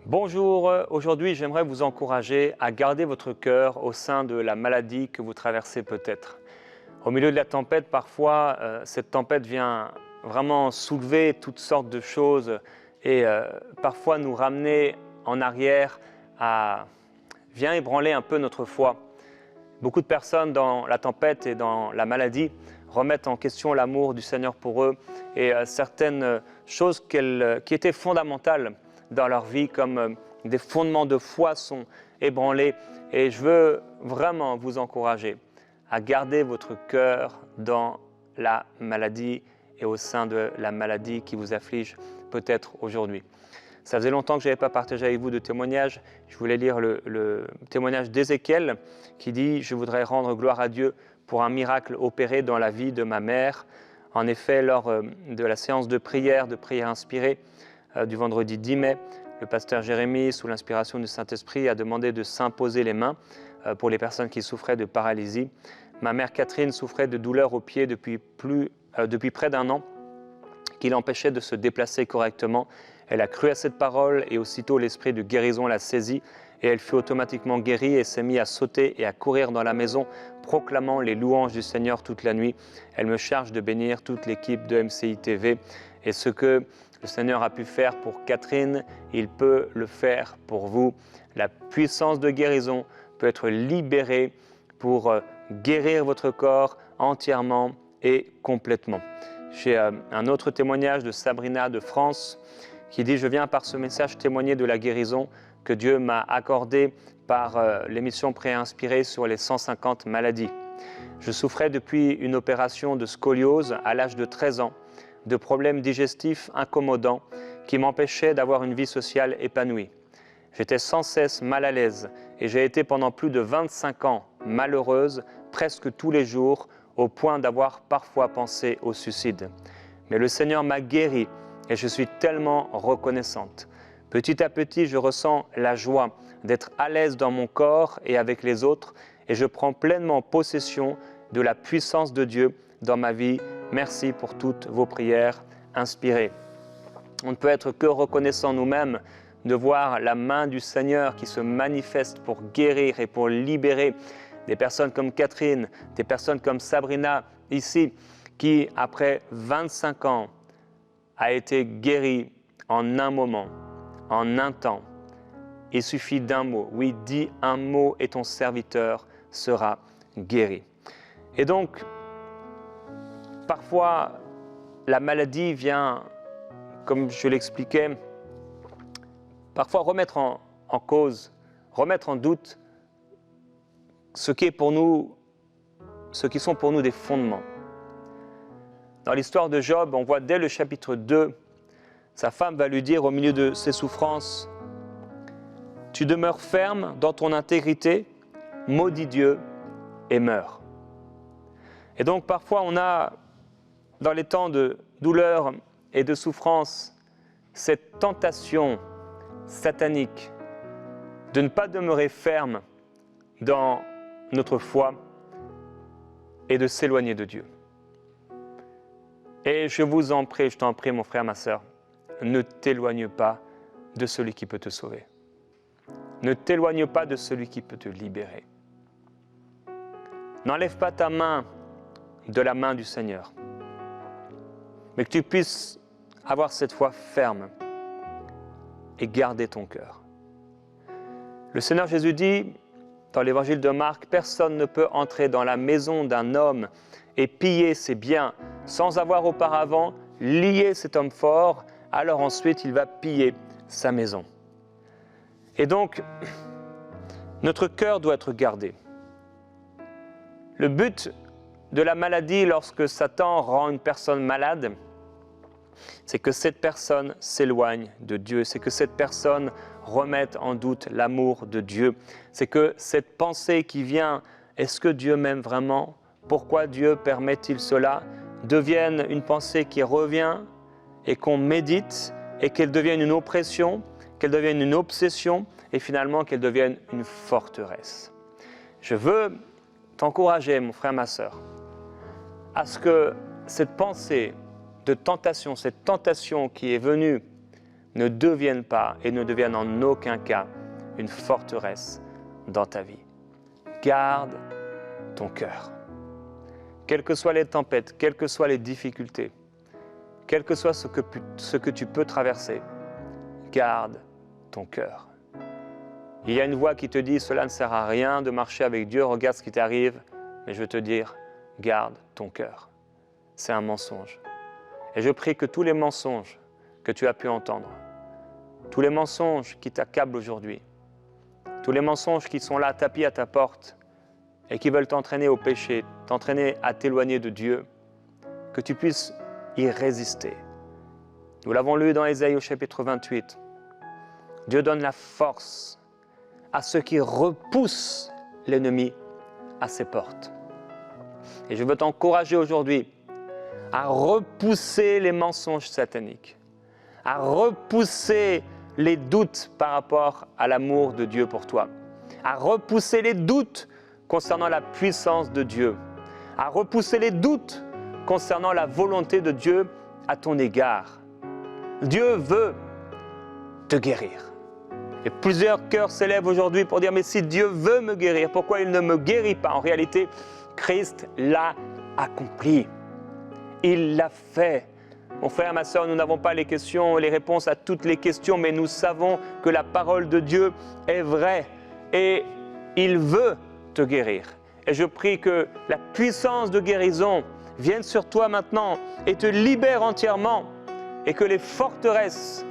Bonjour, aujourd'hui j'aimerais vous encourager à garder votre cœur au sein de la maladie que vous traversez peut-être. Au milieu de la tempête, parfois, cette tempête vient vraiment soulever toutes sortes de choses et parfois nous ramener en arrière vient ébranler un peu notre foi. Beaucoup de personnes dans la tempête et dans la maladie remettent en question l'amour du Seigneur pour eux et certaines choses qui étaient fondamentales dans leur vie, comme des fondements de foi sont ébranlés. Et je veux vraiment vous encourager à garder votre cœur dans la maladie et au sein de la maladie qui vous afflige peut-être aujourd'hui. Ça faisait longtemps que je n'avais pas partagé avec vous de témoignages. Je voulais lire le témoignage d'Ézéchiel qui dit « Je voudrais rendre gloire à Dieu pour un miracle opéré dans la vie de ma mère ». En effet, lors de la séance de prière inspirée du vendredi 10 mai, le pasteur Jérémie, sous l'inspiration du Saint-Esprit, a demandé de s'imposer les mains pour les personnes qui souffraient de paralysie. Ma mère Catherine souffrait de douleurs aux pieds depuis près d'un an, qui l'empêchait de se déplacer correctement. Elle a cru à cette parole et aussitôt l'esprit de guérison l'a saisie et elle fut automatiquement guérie et s'est mise à sauter et à courir dans la maison, proclamant les louanges du Seigneur toute la nuit. Elle me charge de bénir toute l'équipe de MCI TV et ce que le Seigneur a pu faire pour Catherine, il peut le faire pour vous. La puissance de guérison peut être libérée pour guérir votre corps entièrement et complètement. J'ai un autre témoignage de Sabrina de France qui dit « Je viens par ce message témoigner de la guérison que Dieu m'a accordée par l'émission Préinspirée sur les 150 maladies. Je souffrais depuis une opération de scoliose à l'âge de 13 ans, de problèmes digestifs incommodants qui m'empêchaient d'avoir une vie sociale épanouie. J'étais sans cesse mal à l'aise et j'ai été pendant plus de 25 ans malheureuse presque tous les jours au point d'avoir parfois pensé au suicide. Mais le Seigneur m'a guérie et je suis tellement reconnaissante. Petit à petit, je ressens la joie d'être à l'aise dans mon corps et avec les autres et je prends pleinement possession de la puissance de Dieu dans ma vie. Merci pour toutes vos prières inspirées. » On ne peut être que reconnaissant nous-mêmes de voir la main du Seigneur qui se manifeste pour guérir et pour libérer des personnes comme Catherine, des personnes comme Sabrina ici, qui après 25 ans a été guérie en un moment, en un temps. Il suffit d'un mot. Oui, dis un mot et ton serviteur sera guéri. Et donc, parfois, la maladie vient, comme je l'expliquais, parfois remettre en cause, remettre en doute ce qui sont pour nous des fondements. Dans l'histoire de Job, on voit dès le chapitre 2, sa femme va lui dire au milieu de ses souffrances, « Tu demeures ferme dans ton intégrité, maudis Dieu et meurs. » Et donc parfois on a, dans les temps de douleur et de souffrance, cette tentation satanique de ne pas demeurer ferme dans notre foi et de s'éloigner de Dieu. Et je vous en prie, je t'en prie mon frère, ma sœur, ne t'éloigne pas de celui qui peut te sauver. Ne t'éloigne pas de celui qui peut te libérer. N'enlève pas ta main de la main du Seigneur, mais que tu puisses avoir cette foi ferme et garder ton cœur. Le Seigneur Jésus dit dans l'évangile de Marc, « Personne ne peut entrer dans la maison d'un homme et piller ses biens sans avoir auparavant lié cet homme fort, alors ensuite il va piller sa maison. » Et donc, notre cœur doit être gardé. Le but de la maladie, lorsque Satan rend une personne malade, c'est que cette personne s'éloigne de Dieu, c'est que cette personne remette en doute l'amour de Dieu. C'est que cette pensée qui vient, est-ce que Dieu m'aime vraiment? Pourquoi Dieu permet-il cela? Devienne une pensée qui revient et qu'on médite et qu'elle devienne une oppression, qu'elle devienne une obsession et finalement qu'elle devienne une forteresse. Je veux t'encourager, mon frère, ma sœur, à ce que cette pensée de tentation, cette tentation qui est venue ne deviennent pas et ne deviennent en aucun cas une forteresse dans ta vie. Garde ton cœur. Quelles que soient les tempêtes, quelles que soient les difficultés, quel que soit ce que tu peux traverser, garde ton cœur. Il y a une voix qui te dit, cela ne sert à rien de marcher avec Dieu, regarde ce qui t'arrive, mais je veux te dire, garde ton cœur. C'est un mensonge. Et je prie que tous les mensonges que tu as pu entendre, tous les mensonges qui t'accablent aujourd'hui, tous les mensonges qui sont là tapis à ta porte et qui veulent t'entraîner au péché, t'entraîner à t'éloigner de Dieu, que tu puisses y résister. Nous l'avons lu dans Ésaïe au chapitre 28. Dieu donne la force à ceux qui repoussent l'ennemi à ses portes. Et je veux t'encourager aujourd'hui à repousser les mensonges sataniques, à repousser les doutes par rapport à l'amour de Dieu pour toi, à repousser les doutes concernant la puissance de Dieu, à repousser les doutes concernant la volonté de Dieu à ton égard. Dieu veut te guérir. Et plusieurs cœurs s'élèvent aujourd'hui pour dire, mais si Dieu veut me guérir, pourquoi il ne me guérit pas? En réalité, Christ l'a accompli. Il l'a fait. Mon frère, ma sœur, nous n'avons pas les questions, les réponses à toutes les questions, mais nous savons que la parole de Dieu est vraie et il veut te guérir. Et je prie que la puissance de guérison vienne sur toi maintenant et te libère entièrement et que les forteresses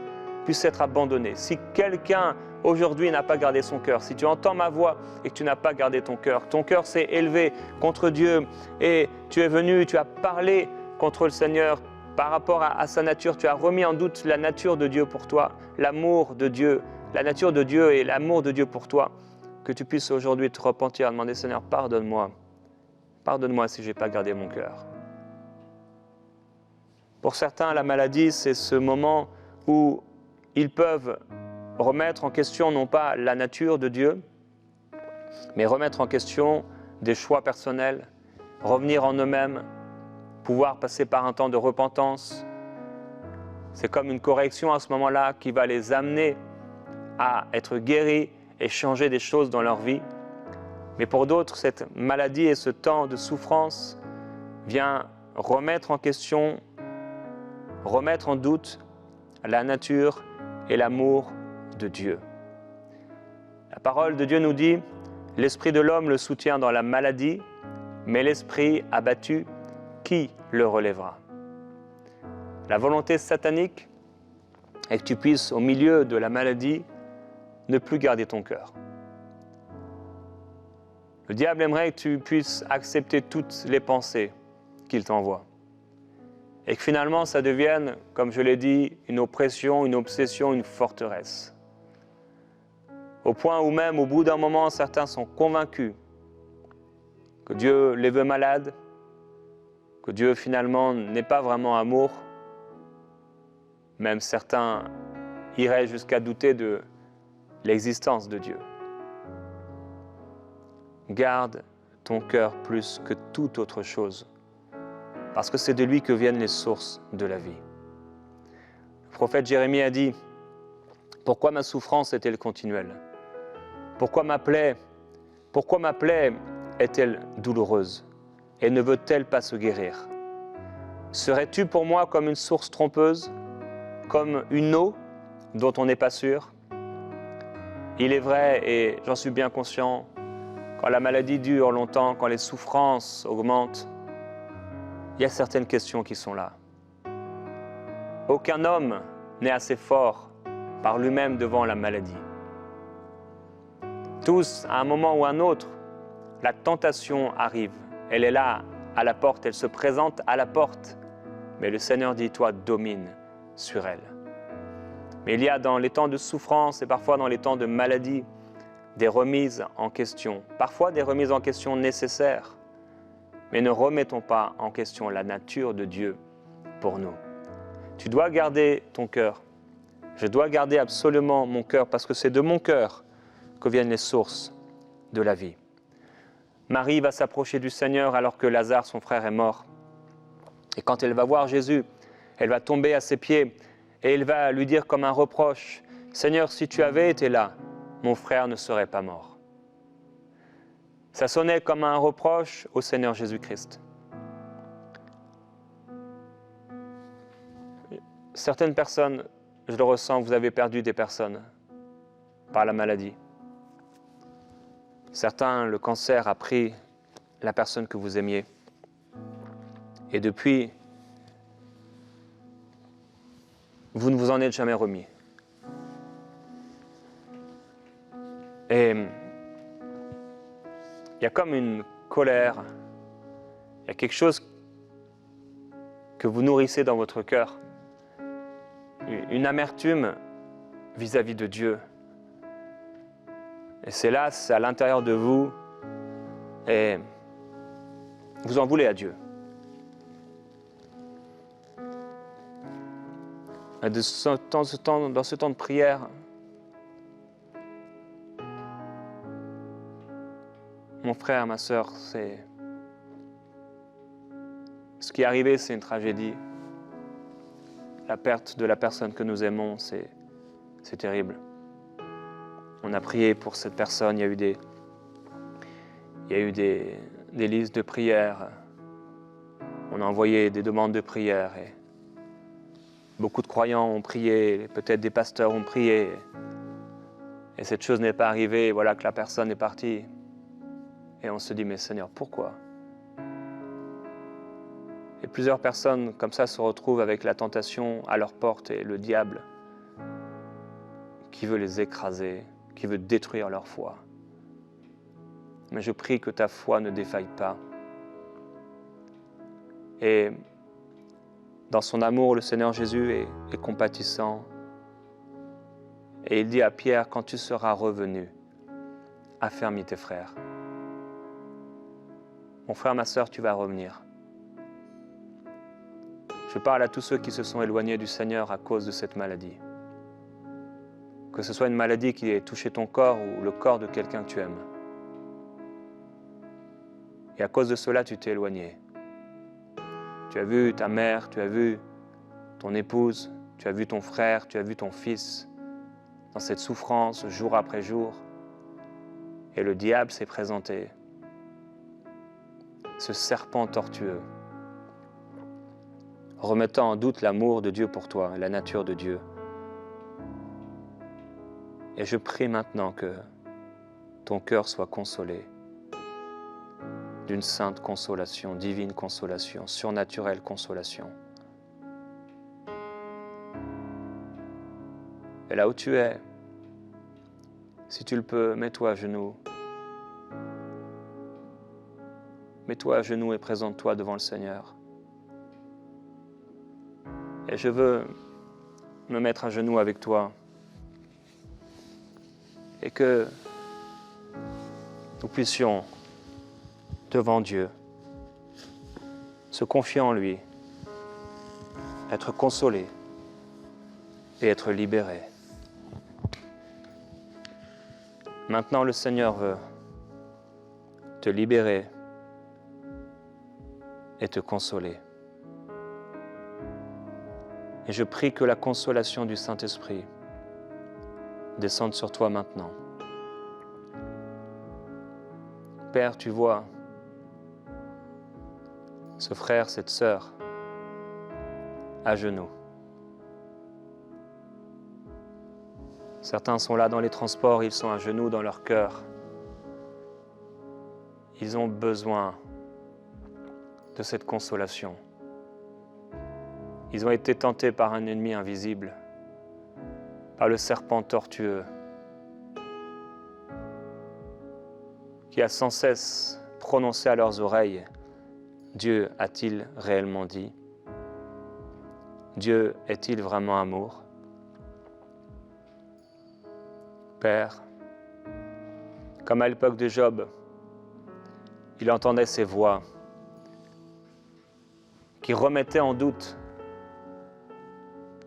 puissent être abandonnées. Si quelqu'un aujourd'hui n'a pas gardé son cœur, si tu entends ma voix et que tu n'as pas gardé ton cœur s'est élevé contre Dieu et tu es venu, tu as parlé contre le Seigneur par rapport à sa nature, tu as remis en doute la nature de Dieu pour toi, l'amour de Dieu, la nature de Dieu et l'amour de Dieu pour toi, que tu puisses aujourd'hui te repentir, demander Seigneur, pardonne-moi. Pardonne-moi si je n'ai pas gardé mon cœur. Pour certains, la maladie, c'est ce moment où ils peuvent remettre en question non pas la nature de Dieu, mais remettre en question des choix personnels, revenir en eux-mêmes, pouvoir passer par un temps de repentance. C'est comme une correction à ce moment-là qui va les amener à être guéris et changer des choses dans leur vie. Mais pour d'autres, cette maladie et ce temps de souffrance vient remettre en question, remettre en doute la nature et l'amour de Dieu. La parole de Dieu nous dit, l'esprit de l'homme le soutient dans la maladie, mais l'esprit abattu, qui le relèvera? La volonté satanique est que tu puisses, au milieu de la maladie, ne plus garder ton cœur. Le diable aimerait que tu puisses accepter toutes les pensées qu'il t'envoie. Et que finalement, ça devienne, comme je l'ai dit, une oppression, une obsession, une forteresse. Au point où même, au bout d'un moment, certains sont convaincus que Dieu les veut malades, que Dieu finalement n'est pas vraiment amour. Même certains iraient jusqu'à douter de l'existence de Dieu. Garde ton cœur plus que toute autre chose, parce que c'est de lui que viennent les sources de la vie. Le prophète Jérémie a dit, « Pourquoi ma souffrance est-elle continuelle? Pourquoi ma plaie est-elle douloureuse? Et ne veut-elle pas se guérir? Serais-tu pour moi comme une source trompeuse, comme une eau dont on n'est pas sûr? » Il est vrai, et j'en suis bien conscient, quand la maladie dure longtemps, quand les souffrances augmentent, il y a certaines questions qui sont là. Aucun homme n'est assez fort par lui-même devant la maladie. Tous, à un moment ou à un autre, la tentation arrive. Elle est là, à la porte, elle se présente à la porte. Mais le Seigneur dit, toi, domine sur elle. Mais il y a dans les temps de souffrance et parfois dans les temps de maladie, des remises en question. Parfois des remises en question nécessaires. Mais ne remettons pas en question la nature de Dieu pour nous. Tu dois garder ton cœur. Je dois garder absolument mon cœur parce que c'est de mon cœur que viennent les sources de la vie. Marie va s'approcher du Seigneur alors que Lazare, son frère, est mort. Et quand elle va voir Jésus, elle va tomber à ses pieds Et il va lui dire comme un reproche, « Seigneur, si tu avais été là, mon frère ne serait pas mort. » Ça sonnait comme un reproche au Seigneur Jésus-Christ. Certaines personnes, je le ressens, vous avez perdu des personnes par la maladie. Certains, le cancer a pris la personne que vous aimiez. Et depuis, vous ne vous en êtes jamais remis. Et il y a comme une colère, il y a quelque chose que vous nourrissez dans votre cœur, une amertume vis-à-vis de Dieu. Et c'est là, c'est à l'intérieur de vous, et vous en voulez à Dieu. Et dans ce temps de prière, mon frère, ma sœur, ce qui est arrivé, c'est une tragédie. La perte de la personne que nous aimons, c'est terrible. On a prié pour cette personne, il y a eu des listes de prières. On a envoyé des demandes de prière et beaucoup de croyants ont prié, peut-être des pasteurs ont prié. Et cette chose n'est pas arrivée, et voilà que la personne est partie. Et on se dit, mais Seigneur, pourquoi? Et plusieurs personnes comme ça se retrouvent avec la tentation à leur porte et le diable qui veut les écraser, qui veut détruire leur foi. Mais je prie que ta foi ne défaille pas. Et dans son amour, le Seigneur Jésus est compatissant. Et il dit à Pierre, quand tu seras revenu, affermis tes frères. Mon frère, ma sœur, tu vas revenir. Je parle à tous ceux qui se sont éloignés du Seigneur à cause de cette maladie. Que ce soit une maladie qui ait touché ton corps ou le corps de quelqu'un que tu aimes. Et à cause de cela, tu t'es éloigné. Tu as vu ta mère, tu as vu ton épouse, tu as vu ton frère, tu as vu ton fils dans cette souffrance jour après jour. Et le diable s'est présenté, ce serpent tortueux, remettant en doute l'amour de Dieu pour toi, la nature de Dieu. Et je prie maintenant que ton cœur soit consolé d'une sainte consolation, divine consolation, surnaturelle consolation. Et là où tu es, si tu le peux, mets-toi à genoux. Mets-toi à genoux et présente-toi devant le Seigneur. Et je veux me mettre à genoux avec toi et que nous puissions, devant Dieu, se confier en lui, être consolés et être libérés. Maintenant, le Seigneur veut te libérer et te consoler. Et je prie que la consolation du Saint-Esprit descende sur toi maintenant. Père, tu vois ce frère, cette sœur, à genoux. Certains sont là dans les transports, ils sont à genoux dans leur cœur. Ils ont besoin de cette consolation. Ils ont été tentés par un ennemi invisible, par le serpent tortueux, qui a sans cesse prononcé à leurs oreilles, Dieu a-t-il réellement dit? Dieu est-il vraiment amour? Père, comme à l'époque de Job, il entendait ces voix qui remettaient en doute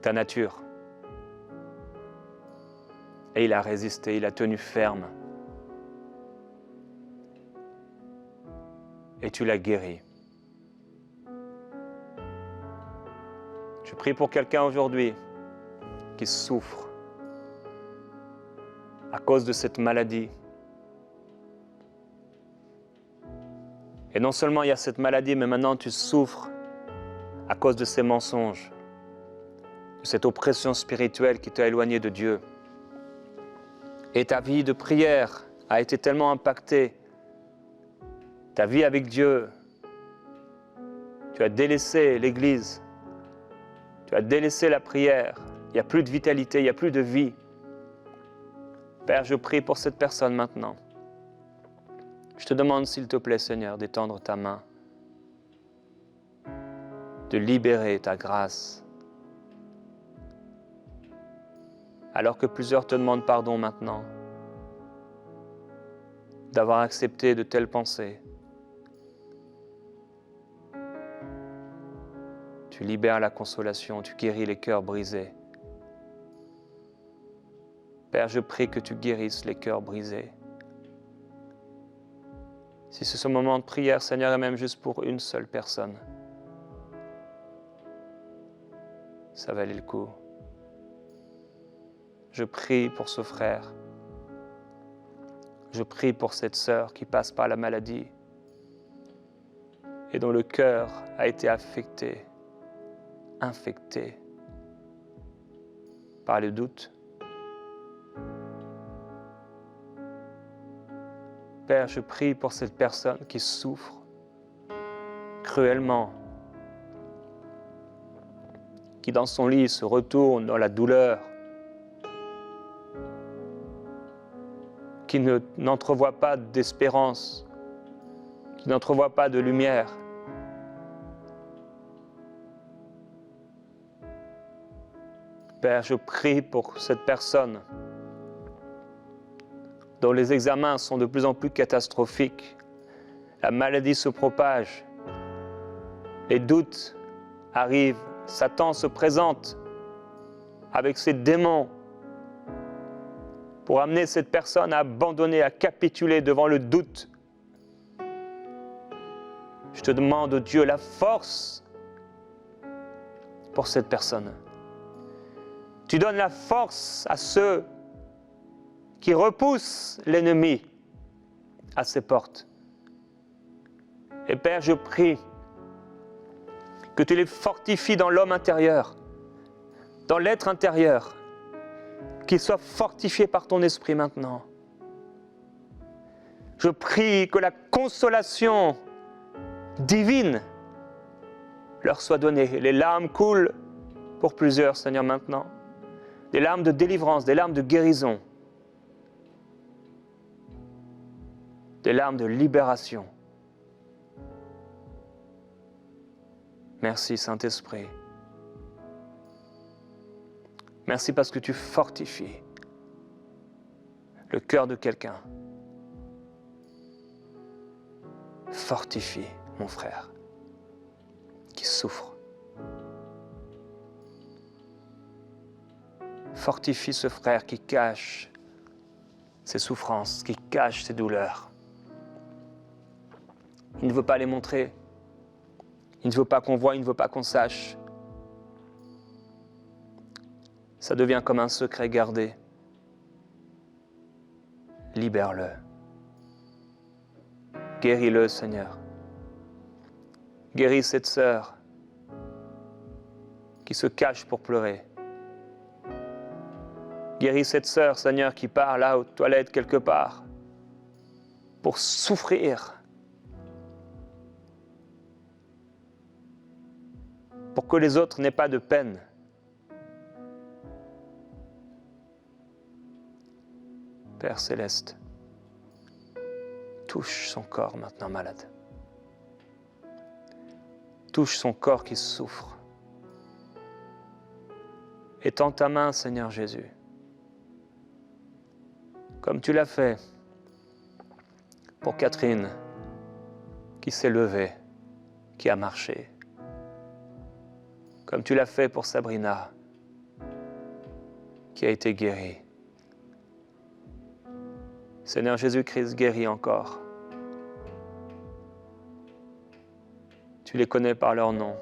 ta nature. Et il a résisté, il a tenu ferme. Et tu l'as guéri. Je prie pour quelqu'un aujourd'hui qui souffre à cause de cette maladie. Et non seulement il y a cette maladie, mais maintenant tu souffres à cause de ces mensonges, de cette oppression spirituelle qui t'a éloigné de Dieu. Et ta vie de prière a été tellement impactée, ta vie avec Dieu, tu as délaissé l'Église, tu as délaissé la prière, il n'y a plus de vitalité, il n'y a plus de vie. Père, je prie pour cette personne maintenant. Je te demande, s'il te plaît, Seigneur, d'étendre ta main, de libérer ta grâce. Alors que plusieurs te demandent pardon maintenant, d'avoir accepté de telles pensées, tu libères la consolation, tu guéris les cœurs brisés. Père, je prie que tu guérisses les cœurs brisés. Si c'est ce moment de prière, Seigneur, et même juste pour une seule personne, ça valait le coup. Je prie pour ce frère. Je prie pour cette sœur qui passe par la maladie et dont le cœur a été infecté par le doute. Père, je prie pour cette personne qui souffre cruellement, qui dans son lit se retourne dans la douleur, qui n'entrevoit pas d'espérance, qui n'entrevoit pas de lumière. Père, je prie pour cette personne dont les examens sont de plus en plus catastrophiques. La maladie se propage, les doutes arrivent, Satan se présente avec ses démons pour amener cette personne à abandonner, à capituler devant le doute. Je te demande, Dieu, la force pour cette personne. Tu donnes la force à ceux qui repoussent l'ennemi à ses portes. Et Père, je prie que tu les fortifies dans l'homme intérieur, dans l'être intérieur, qu'ils soient fortifiés par ton esprit maintenant. Je prie que la consolation divine leur soit donnée. Les larmes coulent pour plusieurs, Seigneur, maintenant. Des larmes de délivrance, des larmes de guérison, des larmes de libération. Merci, Saint-Esprit. Merci parce que tu fortifies le cœur de quelqu'un. Fortifie mon frère qui souffre. Fortifie ce frère qui cache ses souffrances, qui cache ses douleurs. Il ne veut pas les montrer. Il ne veut pas qu'on voie, il ne veut pas qu'on sache. Ça devient comme un secret gardé. Libère-le. Guéris-le, Seigneur. Guéris cette sœur qui se cache pour pleurer. Guéris cette sœur, Seigneur, qui part là aux toilettes quelque part pour souffrir. Pour que les autres n'aient pas de peine. Père Céleste, touche son corps maintenant malade. Touche son corps qui souffre. Étends ta main, Seigneur Jésus, comme tu l'as fait pour Catherine, qui s'est levée, qui a marché. Comme tu l'as fait pour Sabrina, qui a été guérie. Seigneur Jésus-Christ, guéris encore. Tu les connais par leur nom.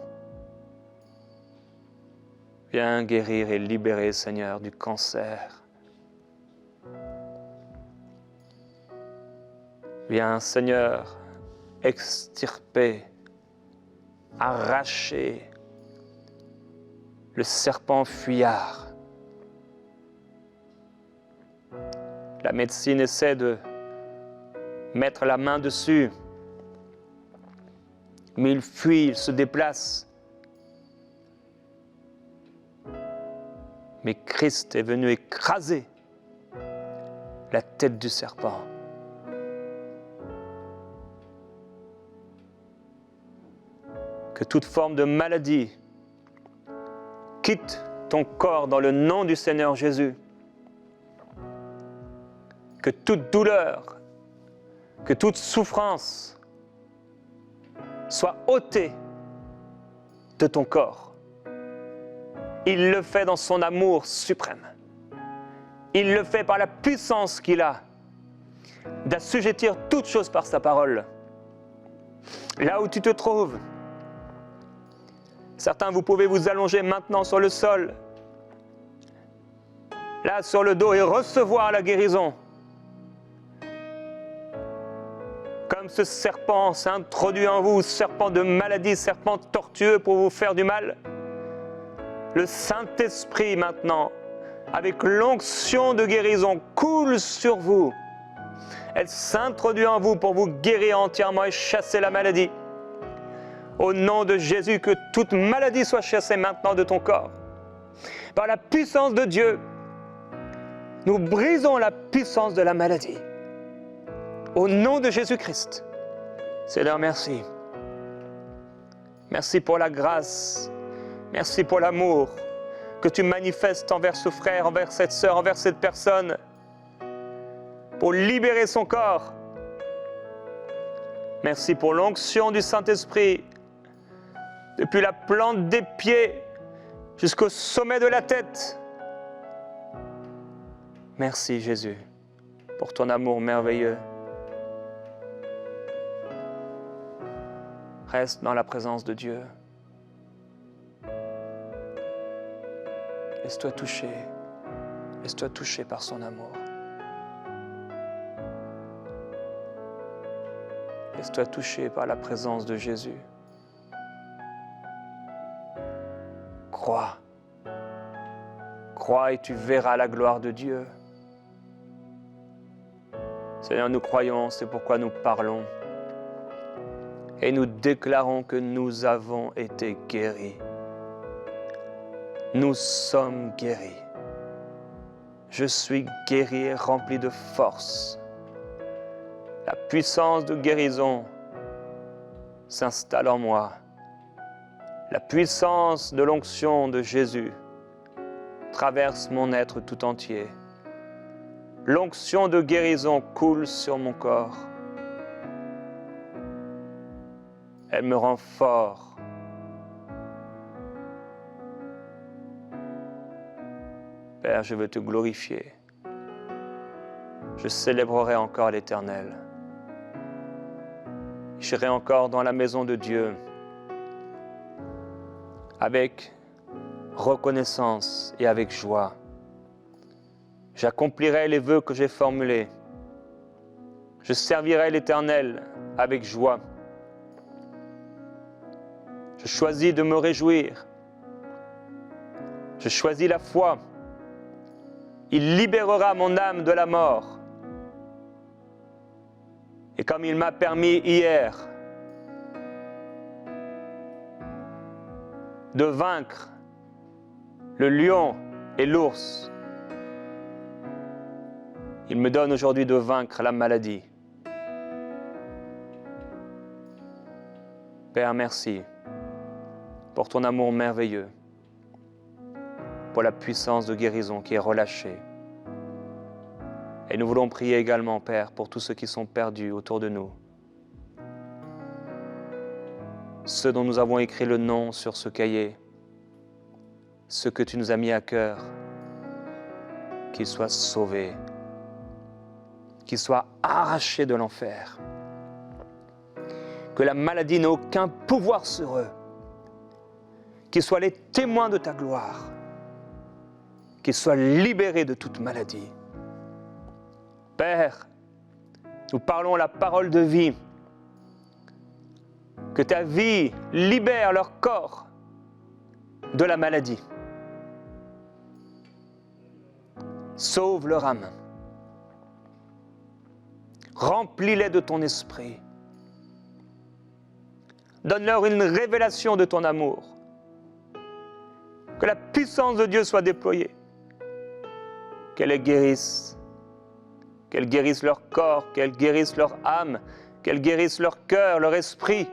Viens guérir et libérer, Seigneur, du cancer. Viens, Seigneur, extirper, arracher le serpent fuyard. La médecine essaie de mettre la main dessus, mais il fuit, il se déplace. Mais Christ est venu écraser la tête du serpent. Que toute forme de maladie quitte ton corps dans le nom du Seigneur Jésus. Que toute douleur, que toute souffrance soit ôtée de ton corps. Il le fait dans son amour suprême. Il le fait par la puissance qu'il a d'assujettir toutes choses par sa parole. Là où tu te trouves, certains, vous pouvez vous allonger maintenant sur le sol, là sur le dos, et recevoir la guérison. Comme ce serpent s'introduit en vous, serpent de maladie, serpent tortueux pour vous faire du mal. Le Saint-Esprit maintenant, avec l'onction de guérison, coule sur vous. Elle s'introduit en vous pour vous guérir entièrement et chasser la maladie. Au nom de Jésus, que toute maladie soit chassée maintenant de ton corps. Par la puissance de Dieu, nous brisons la puissance de la maladie. Au nom de Jésus-Christ. Seigneur, merci. Merci pour la grâce. Merci pour l'amour que tu manifestes envers ce frère, envers cette sœur, envers cette personne, pour libérer son corps. Merci pour l'onction du Saint-Esprit, depuis la plante des pieds jusqu'au sommet de la tête. Merci Jésus pour ton amour merveilleux. Reste dans la présence de Dieu. Laisse-toi toucher. Laisse-toi toucher par son amour. Laisse-toi toucher par la présence de Jésus. Crois. Crois et tu verras la gloire de Dieu. Seigneur, nous croyons, c'est pourquoi nous parlons. Et nous déclarons que nous avons été guéris. Nous sommes guéris. Je suis guéri et rempli de force. La puissance de guérison s'installe en moi. La puissance de l'onction de Jésus traverse mon être tout entier. L'onction de guérison coule sur mon corps. Elle me rend fort. Père, je veux te glorifier. Je célébrerai encore l'Éternel. J'irai encore dans la maison de Dieu avec reconnaissance et avec joie. J'accomplirai les vœux que j'ai formulés. Je servirai l'Éternel avec joie. Je choisis de me réjouir. Je choisis la foi. Il libérera mon âme de la mort. Et comme il m'a permis hier de vaincre le lion et l'ours, il me donne aujourd'hui de vaincre la maladie. Père, merci pour ton amour merveilleux, pour la puissance de guérison qui est relâchée. Et nous voulons prier également, Père, pour tous ceux qui sont perdus autour de nous. Ceux dont nous avons écrit le nom sur ce cahier, ceux que tu nous as mis à cœur, qu'ils soient sauvés, qu'ils soient arrachés de l'enfer, que la maladie n'ait aucun pouvoir sur eux, qu'ils soient les témoins de ta gloire, qu'ils soient libérés de toute maladie. Père, nous parlons la parole de vie. Que ta vie libère leur corps de la maladie. Sauve leur âme. Remplis-les de ton esprit. Donne-leur une révélation de ton amour. Que la puissance de Dieu soit déployée. Qu'elle les guérisse. Qu'elle guérisse leur corps, qu'elle guérisse leur âme, qu'elle guérisse leur cœur, leur esprit.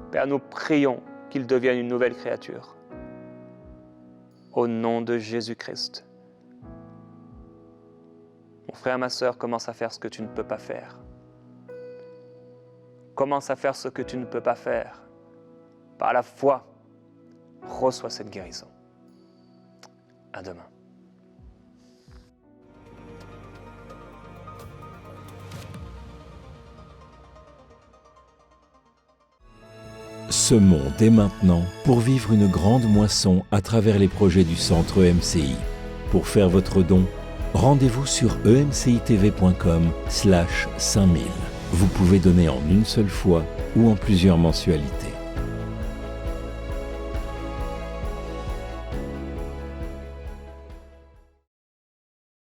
Père, nous prions qu'ils deviennent une nouvelle créature. Au nom de Jésus-Christ. Mon frère, ma sœur, commence à faire ce que tu ne peux pas faire. Commence à faire ce que tu ne peux pas faire. Par la foi, reçois cette guérison. À demain. Semons dès maintenant pour vivre une grande moisson à travers les projets du Centre EMCI. Pour faire votre don, rendez-vous sur emcitv.com/5000. Vous pouvez donner en une seule fois ou en plusieurs mensualités.